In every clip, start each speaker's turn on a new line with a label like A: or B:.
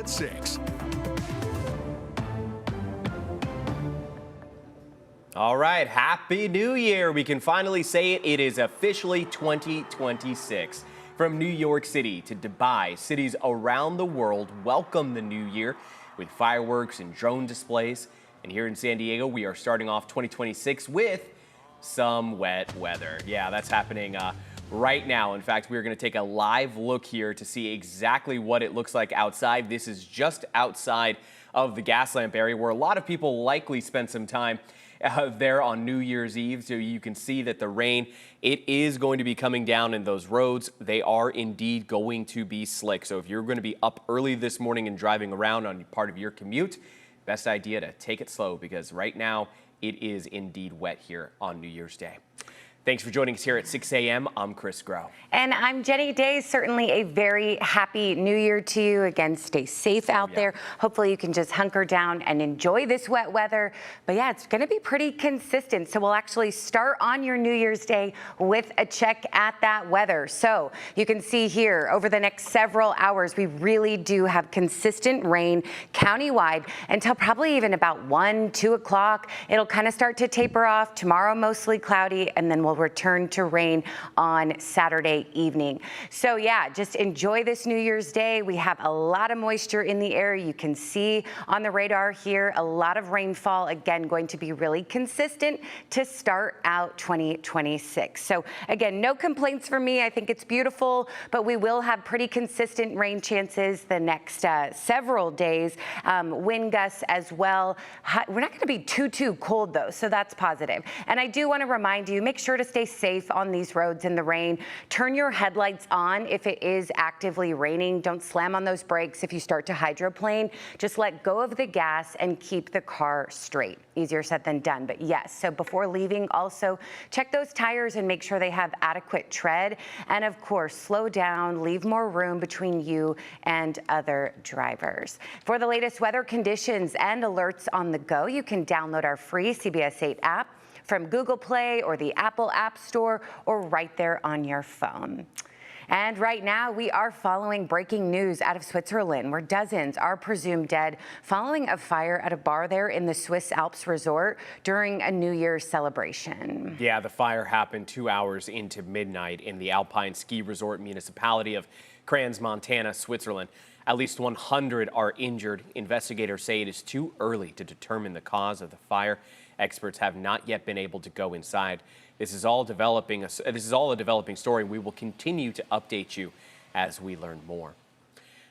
A: at 6.
B: All right, Happy New Year. We can finally say it. It is officially 2026. From New York City to Dubai, cities around the world welcome the new year with fireworks and drone displays. And here in San Diego, we are starting off 2026 with some wet weather. Yeah, that's happening right now. In fact, we're going to take a live look here to see exactly what it looks like outside. This is just outside of the gas lamp area where a lot of people likely spent some time there on New Year's Eve. So you can see that the rain, it is going to be coming down in those roads. They are indeed going to be slick. So if you're going to be up early this morning and driving around on part of your commute, best idea to take it slow because right now it is indeed wet here on New Year's Day. Thanks for joining us here at 6 a.m. I'm Chris Groh.
C: And I'm Jenny Day. Certainly a very happy new year to you. Again, stay safe out there. Hopefully you can just hunker down and enjoy this wet weather. But yeah, it's going to be pretty consistent. So we'll actually start on your New Year's Day with a check at that weather. So you can see here over the next several hours, we really do have consistent rain countywide until probably even about 1, 2 o'clock. It'll kind of start to taper off. Tomorrow, mostly cloudy, and then we'll return to rain on Saturday evening. So yeah, just enjoy this New Year's Day. We have a lot of moisture in the air. You can see on the radar here, a lot of rainfall. Again, going to be really consistent to start out 2026. So again, no complaints from me. I think it's beautiful, but we will have pretty consistent rain chances the next several days. Wind gusts as well. We're not going to be too cold though, so that's positive. And I do want to remind you, make sure to stay safe on these roads in the rain. Turn your headlights on if it is actively raining. Don't slam on those brakes if you start to hydroplane. Just let go of the gas and keep the car straight. Easier said than done, but yes. So before leaving, also check those tires and make sure they have adequate tread. And of course, slow down, leave more room between you and other drivers. For the latest weather conditions and alerts on the go, you can download our free CBS 8 app from Google Play or the Apple App Store or right there on your phone. And right now, we are following breaking news out of Switzerland, where dozens are presumed dead following a fire at a bar there in the Swiss Alps resort during a New Year's celebration.
B: Yeah, the fire happened 2 hours into midnight in the Alpine ski resort municipality of Crans, Montana, Switzerland. At least 100 are injured. Investigators say it is too early to determine the cause of the fire. Experts have not yet been able to go inside. This is all a developing story. We will continue to update you as we learn more.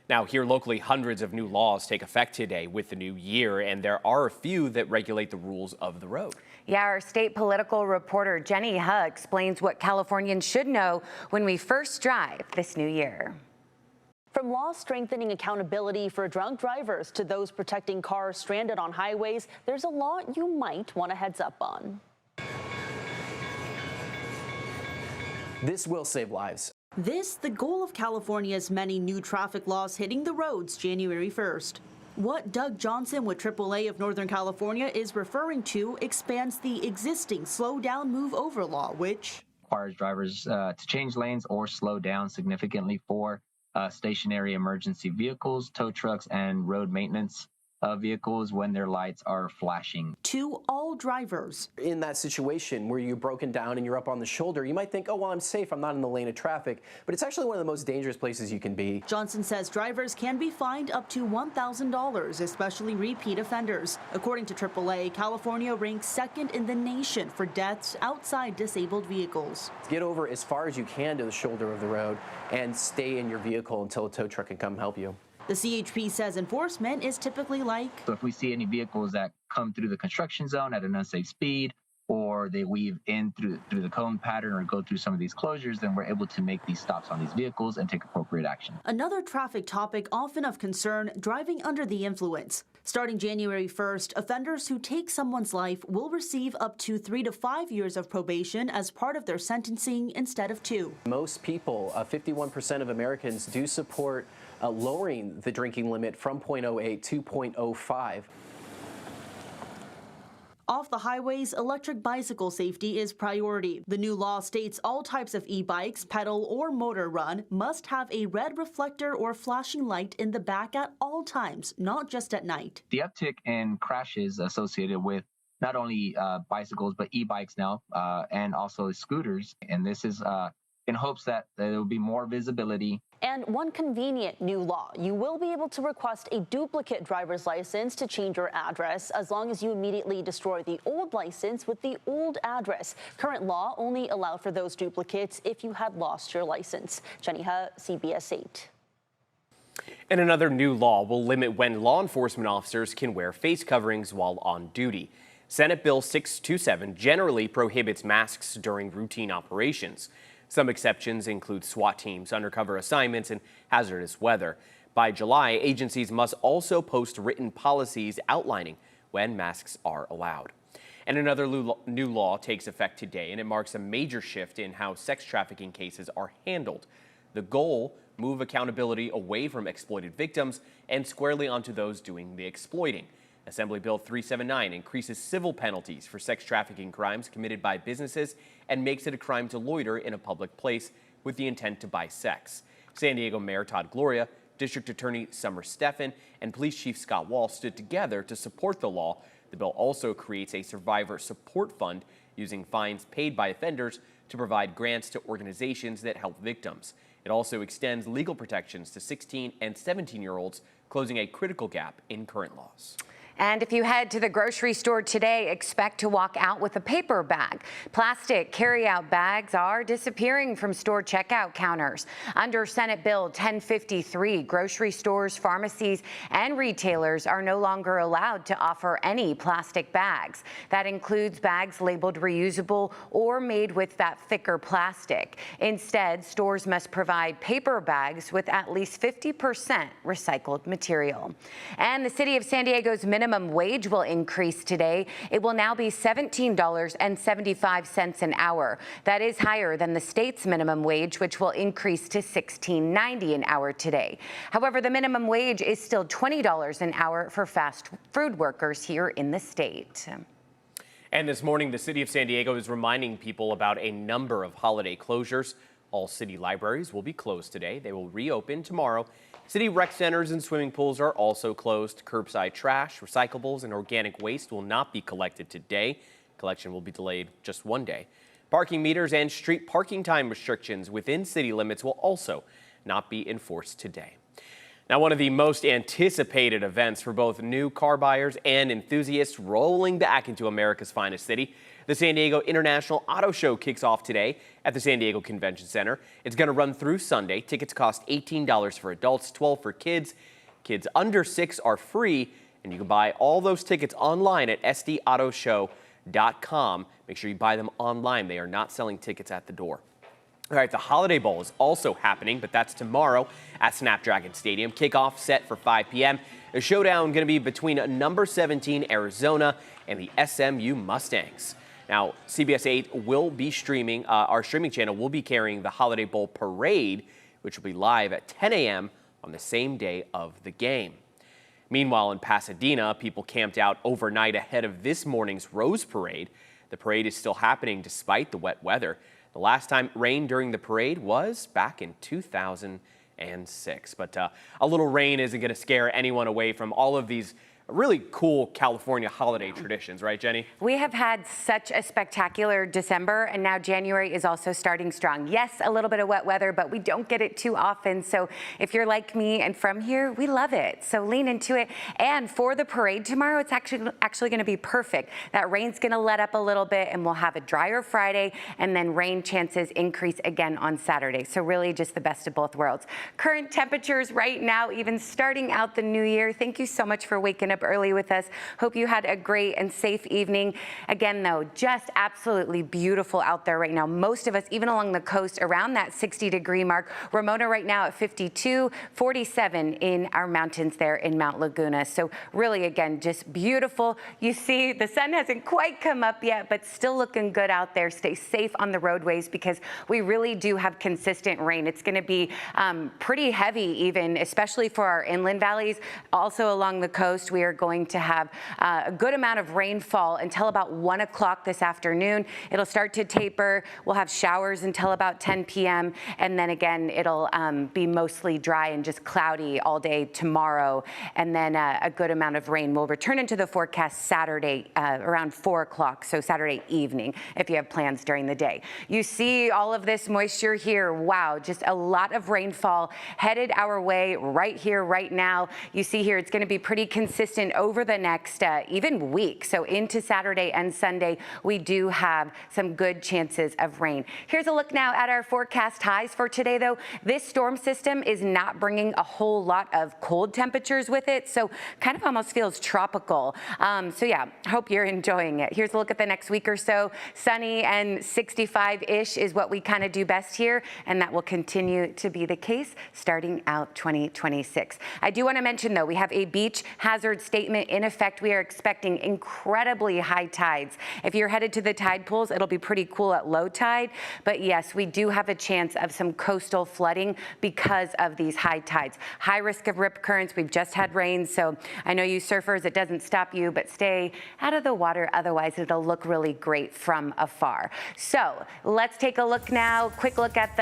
B: Now, here locally, hundreds of new laws take effect today with the new year, and there are a few that regulate the rules of the road.
C: Yeah, our state political reporter Jenny Huh explains what Californians should know when we first drive this new year.
D: From laws strengthening accountability for drunk drivers to those protecting cars stranded on highways, there's a law you might want a heads up on.
E: This will save lives.
F: This, the goal of California's many new traffic laws hitting the roads January 1st. What Doug Johnson with AAA of Northern California is referring to expands the existing slow down, move over law, which
G: requires drivers to change lanes or slow down significantly for stationary emergency vehicles, tow trucks, and road maintenance vehicles when their lights are flashing.
F: To all drivers.
E: In that situation where you're broken down and you're up on the shoulder, you might think, oh, well, I'm safe, I'm not in the lane of traffic, but it's actually one of the most dangerous places you can be.
F: Johnson says drivers can be fined up to $1,000, especially repeat offenders. According to AAA, California ranks second in the nation for deaths outside disabled vehicles.
E: Get over as far as you can to the shoulder of the road and stay in your vehicle until a tow truck can come help you.
F: The CHP says enforcement is typically like,
G: so if we see any vehicles that come through the construction zone at an unsafe speed, or they weave in through the cone pattern or go through some of these closures, then we're able to make these stops on these vehicles and take appropriate action.
F: Another traffic topic often of concern, driving under the influence. Starting January 1st, offenders who take someone's life will receive up to 3 to 5 years of probation as part of their sentencing instead of 2.
E: Most people, 51% of Americans, do support lowering the drinking limit from 0.08 to 0.05.
F: Off the highways, electric bicycle safety is priority. The new law states all types of e-bikes, pedal or motor run, must have a red reflector or flashing light in the back at all times, not just at night.
G: The uptick in crashes associated with not only bicycles, but e-bikes now, and also scooters. And this is in hopes that there will be more visibility.
D: And one convenient new law, you will be able to request a duplicate driver's license to change your address as long as you immediately destroy the old license with the old address. Current law only allowed for those duplicates if you had lost your license. Jenny Ha, CBS 8.
B: And another new law will limit when law enforcement officers can wear face coverings while on duty. Senate Bill 627 generally prohibits masks during routine operations. Some exceptions include SWAT teams, undercover assignments, and hazardous weather. By July, agencies must also post written policies outlining when masks are allowed. And another new law takes effect today, and it marks a major shift in how sex trafficking cases are handled. The goal, move accountability away from exploited victims and squarely onto those doing the exploiting. Assembly Bill 379 increases civil penalties for sex trafficking crimes committed by businesses and makes it a crime to loiter in a public place with the intent to buy sex. San Diego Mayor Todd Gloria, District Attorney Summer Stephan, and Police Chief Scott Wall stood together to support the law. The bill also creates a survivor support fund using fines paid by offenders to provide grants to organizations that help victims. It also extends legal protections to 16 and 17-year-olds, closing a critical gap in current laws.
C: And if you head to the grocery store today, expect to walk out with a paper bag. Plastic carry-out bags are disappearing from store checkout counters. Under Senate Bill 1053, grocery stores, pharmacies, and retailers are no longer allowed to offer any plastic bags. That includes bags labeled reusable or made with that thicker plastic. Instead, stores must provide paper bags with at least 50% recycled material. And the city of San Diego's minimum wage will increase today. It will now be $17.75 an hour. That is higher than the state's minimum wage, which will increase to $16.90 an hour today. However, the minimum wage is still $20 an hour for fast food workers here in the state.
B: And this morning, the city of San Diego is reminding people about a number of holiday closures. All city libraries will be closed today. They will reopen tomorrow. City rec centers and swimming pools are also closed. Curbside trash, recyclables, and organic waste will not be collected today. Collection will be delayed just one day. Parking meters and street parking time restrictions within city limits will also not be enforced today. Now, one of the most anticipated events for both new car buyers and enthusiasts rolling back into America's finest city. The San Diego International Auto Show kicks off today at the San Diego Convention Center. It's going to run through Sunday. Tickets cost $18 for adults, $12 for kids. Kids under 6 are free, and you can buy all those tickets online at sdautoshow.com. Make sure you buy them online. They are not selling tickets at the door. All right, the Holiday Bowl is also happening, but that's tomorrow at Snapdragon Stadium. Kickoff set for 5 p.m. The showdown going to be between number 17 Arizona and the SMU Mustangs. Now, CBS 8 will be streaming, our streaming channel will be carrying the Holiday Bowl Parade, which will be live at 10 a.m. on the same day of the game. Meanwhile, in Pasadena, people camped out overnight ahead of this morning's Rose Parade. The parade is still happening despite the wet weather. The last time it rained during the parade was back in 2006. But a little rain isn't going to scare anyone away from all of these really cool California holiday traditions, right, Jenny?
C: We have had such a spectacular December, and now January is also starting strong. Yes, a little bit of wet weather, but we don't get it too often. So if you're like me and from here, we love it. So lean into it. And for the parade tomorrow, it's actually going to be perfect. That rain's going to let up a little bit, and we'll have a drier Friday, and then rain chances increase again on Saturday. So really just the best of both worlds. Current temperatures right now, even starting out the new year. Thank you so much for waking up early with us. Hope you had a great and safe evening. Again, though, just absolutely beautiful out there right now. Most of us, even along the coast, around that 60-degree mark. Ramona right now at 52, 47 in our mountains there in Mount Laguna. So really, again, just beautiful. You see, the sun hasn't quite come up yet, but still looking good out there. Stay safe on the roadways because we really do have consistent rain. It's going to be pretty heavy even, especially for our inland valleys. Also along the coast, we are are going to have a good amount of rainfall until about 1 o'clock this afternoon. It'll start to taper. We'll have showers until about 10 p.m. And then again, it'll be mostly dry and just cloudy all day tomorrow. And then a good amount of rain will return into the forecast Saturday around 4 o'clock, so Saturday evening, if you have plans during the day. You see all of this moisture here. Wow, just a lot of rainfall headed our way right here, right now. You see here, it's going to be pretty consistent over the next even week. So into Saturday and Sunday, we do have some good chances of rain. Here's a look now at our forecast highs for today, though. This storm system is not bringing a whole lot of cold temperatures with it, so kind of almost feels tropical. So yeah, hope you're enjoying it. Here's a look at the next week or so. Sunny and 65-ish is what we kind of do best here, and that will continue to be the case starting out 2026. I do want to mention, though, we have a beach hazard statement in effect. We are expecting incredibly high tides. If you're headed to the tide pools, it'll be pretty cool at low tide, but yes, we do have a chance of some coastal flooding because of these high tides. High risk of rip currents. We've just had rain, so I know you surfers, it doesn't stop you, but stay out of the water. Otherwise, it'll look really great from afar. So let's take a look now. Quick look at the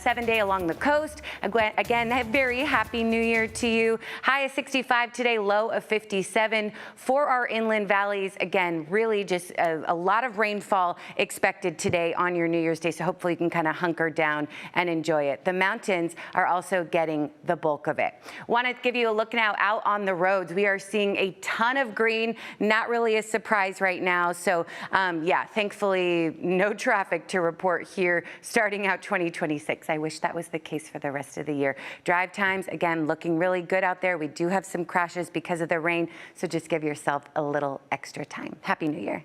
C: 7-day along the coast. Again, a very happy new year to you. High of 65 today, low of 57. For our inland valleys, again, really just a lot of rainfall expected today on your New Year's Day, so hopefully you can kind of hunker down and enjoy it. The mountains are also getting the bulk of it. Want to give you a look now out on the roads. We are seeing a ton of green, not really a surprise right now. So yeah, thankfully no traffic to report here starting out 2026. I wish that was the case for the rest of the year. Drive times, again, looking really good out there. We do have some crashes because of the rain, so just give yourself a little extra time. Happy New Year.